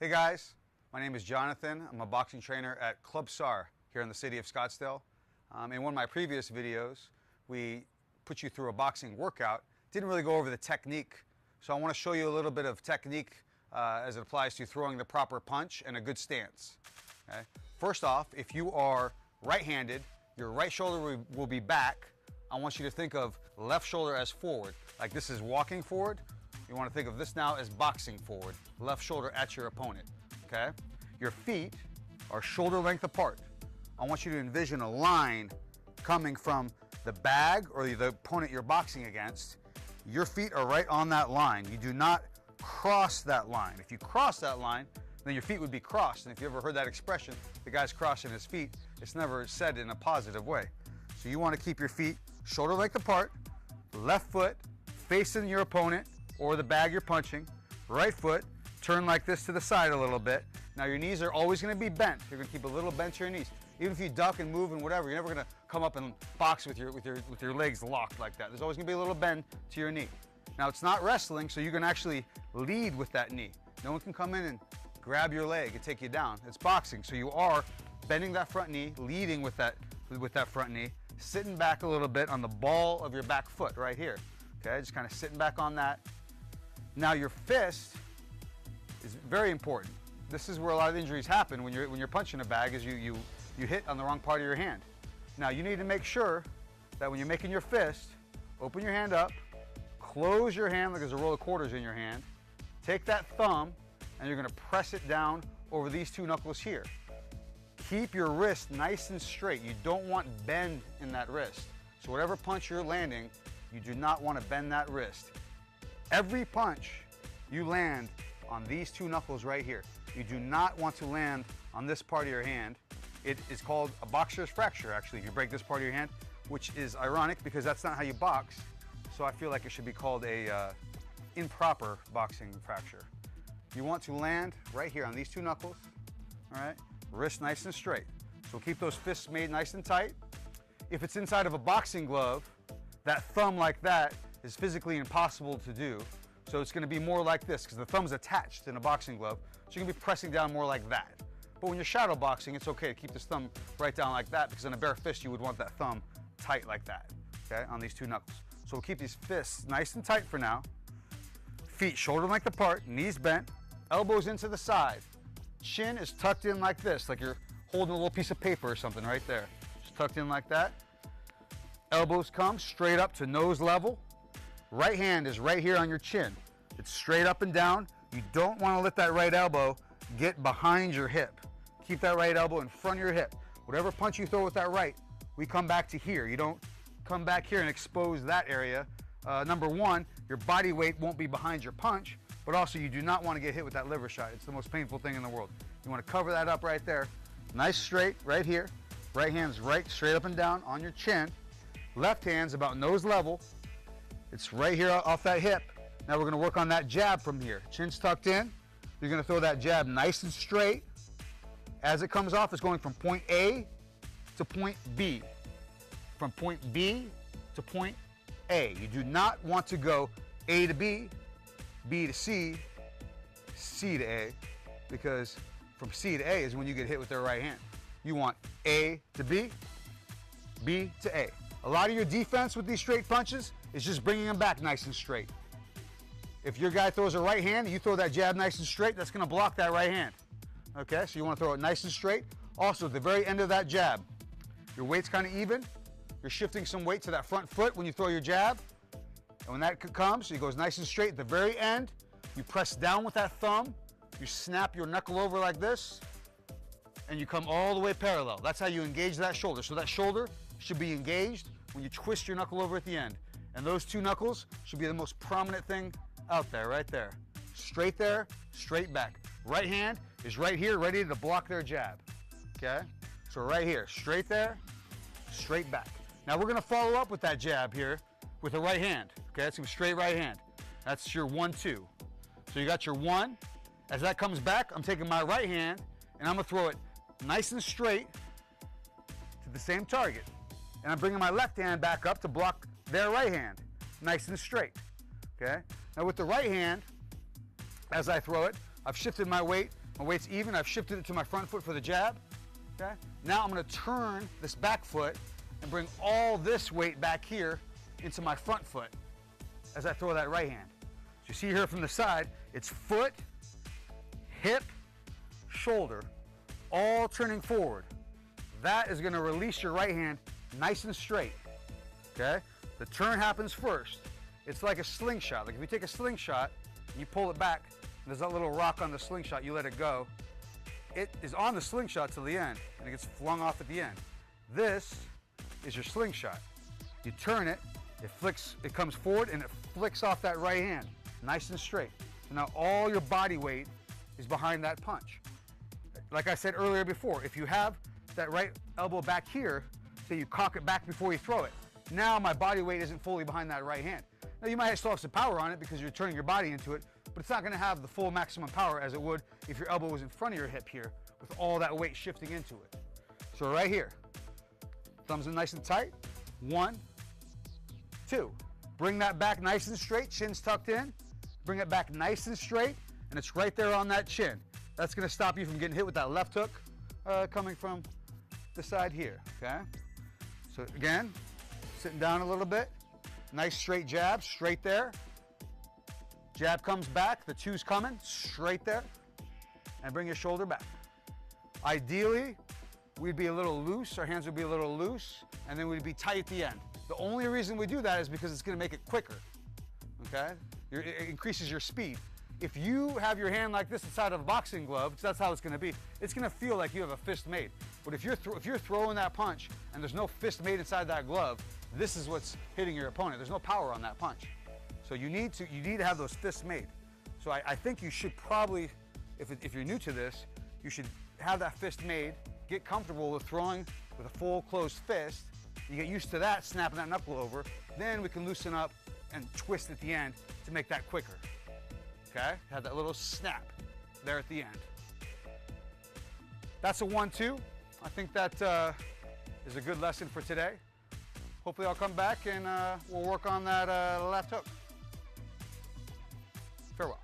Hey guys, my name is Jonathan. I'm a boxing trainer at Club SAR here in the city of Scottsdale. In one of my previous videos, we put you through a boxing workout. Didn't really go over the technique, so I want to show you a little bit of technique as it applies to throwing the proper punch and a good stance. Okay? First off, if you are right-handed, your right shoulder will be back. I want you to think of left shoulder as forward, like this is walking forward. You want to think of this now as boxing forward, left shoulder at your opponent, okay? Your feet are shoulder length apart. I want you to envision a line coming from the bag or the opponent you're boxing against. Your feet are right on that line. You do not cross that line. If you cross that line, then your feet would be crossed. And if you ever heard that expression, the guy's crossing his feet, it's never said in a positive way. So you want to keep your feet shoulder length apart, left foot facing your opponent or the bag you're punching, right foot turn like this to the side a little bit. Now your knees are always going to be bent. You're going to keep a little bent to your knees. Even if you duck and move and whatever, you're never going to come up and box with your legs locked like that. There's always going to be a little bend to your knee. Now it's not wrestling, so you can actually lead with that knee. No one can come in and grab your leg and take you down. It's boxing, so you are bending that front knee, leading with that front knee, sitting back a little bit on the ball of your back foot right here. Okay, just kind of sitting back on that. Now your fist is very important. This is where a lot of injuries happen when you're punching a bag, is you hit on the wrong part of your hand. Now you need to make sure that when you're making your fist, open your hand up, close your hand like there's a roll of quarters in your hand, take that thumb and you're going to press it down over these two knuckles here. Keep your wrist nice and straight. You don't want bend in that wrist. So whatever punch you're landing, you do not want to bend that wrist. Every punch you land on these two knuckles right here. You do not want to land on this part of your hand. It is called a boxer's fracture, actually, if you break this part of your hand, which is ironic because that's not how you box. So I feel like it should be called a improper boxing fracture. You want to land right here on these two knuckles, all right? Wrist nice and straight. So keep those fists made nice and tight. If it's inside of a boxing glove, that thumb like that is physically impossible to do. So it's going to be more like this because the thumb's attached in a boxing glove. So you're going to be pressing down more like that. But when you're shadow boxing, it's okay to keep this thumb right down like that because in a bare fist, you would want that thumb tight like that, okay, on these two knuckles. So we'll keep these fists nice and tight for now. Feet shoulder length apart, knees bent, elbows into the side. Chin is tucked in like this, like you're holding a little piece of paper or something right there. Just tucked in like that. Elbows come straight up to nose level. Right hand is right here on your chin. It's straight up and down. You don't want to let that right elbow get behind your hip. Keep that right elbow in front of your hip. Whatever punch you throw with that right, we come back to here. You don't come back here and expose that area. Number one, your body weight won't be behind your punch, but also you do not want to get hit with that liver shot. It's the most painful thing in the world. You want to cover that up right there. Nice straight right here. Right hand's right straight up and down on your chin. Left hand's about nose level. It's right here off that hip. Now we're going to work on that jab from here. Chin's tucked in. You're going to throw that jab nice and straight. As it comes off, it's going from point A to point B. From point B to point A. You do not want to go A to B, B to C, C to A, because from C to A is when you get hit with their right hand. You want A to B, B to A. A lot of your defense with these straight punches is just bringing them back nice and straight. If your guy throws a right hand and you throw that jab nice and straight, that's going to block that right hand. Okay, so you want to throw it nice and straight. Also, at the very end of that jab, your weight's kind of even. You're shifting some weight to that front foot when you throw your jab. And when that comes, it goes nice and straight. At the very end, you press down with that thumb. You snap your knuckle over like this, and you come all the way parallel. That's how you engage that shoulder. So that shoulder should be engaged when you twist your knuckle over at the end. And those two knuckles should be the most prominent thing out there, right there. Straight there, straight back. Right hand is right here, ready to block their jab. Okay? So right here, straight there, straight back. Now we're gonna follow up with that jab here with a right hand. Okay, that's a straight right hand. That's your 1-2. So you got your 1. As that comes back, I'm taking my right hand and I'm gonna throw it nice and straight to the same target. And I'm bringing my left hand back up to block their right hand, nice and straight. Okay? Now with the right hand, as I throw it, I've shifted my weight My weight's even. I've shifted it to my front foot for the jab. Okay? Now I'm going to turn this back foot and bring all this weight back here into my front foot as I throw that right hand. So you see here from the side, it's foot, hip, shoulder, all turning forward. That is going to release your right hand nice and straight. Okay? The turn happens first. It's like a slingshot. Like if you take a slingshot and you pull it back, and there's that little rock on the slingshot, you let it go. It is on the slingshot till the end, and it gets flung off at the end. This is your slingshot. You turn it, it flicks, it comes forward, and it flicks off that right hand, nice and straight. So now all your body weight is behind that punch. Like I said earlier before, if you have that right elbow back here, say you cock it back before you throw it, now my body weight isn't fully behind that right hand. Now you might still have some power on it because you're turning your body into it, but it's not going to have the full maximum power as it would if your elbow was in front of your hip here with all that weight shifting into it. So right here, thumbs in nice and tight. 1, 2. Bring that back nice and straight, chin's tucked in. Bring it back nice and straight, and it's right there on that chin. That's going to stop you from getting hit with that left hook coming from the side here, okay? So again, sitting down a little bit. Nice straight jab, straight there. Jab comes back, the 2's coming, straight there. And bring your shoulder back. Ideally, we'd be a little loose, our hands would be a little loose, and then we'd be tight at the end. The only reason we do that is because it's going to make it quicker, okay? It increases your speed. If you have your hand like this inside of a boxing glove, because that's how it's going to be, it's going to feel like you have a fist made. But if you're throwing that punch and there's no fist made inside that glove, this is what's hitting your opponent. There's no power on that punch. So you need to have those fists made. So I think you should probably, if you're new to this, you should have that fist made, get comfortable with throwing with a full closed fist. You get used to that, snapping that knuckle over, then we can loosen up and twist at the end to make that quicker. Okay? Have that little snap there at the end. That's a 1-2. I think that is a good lesson for today. Hopefully I'll come back and we'll work on that left hook. Farewell.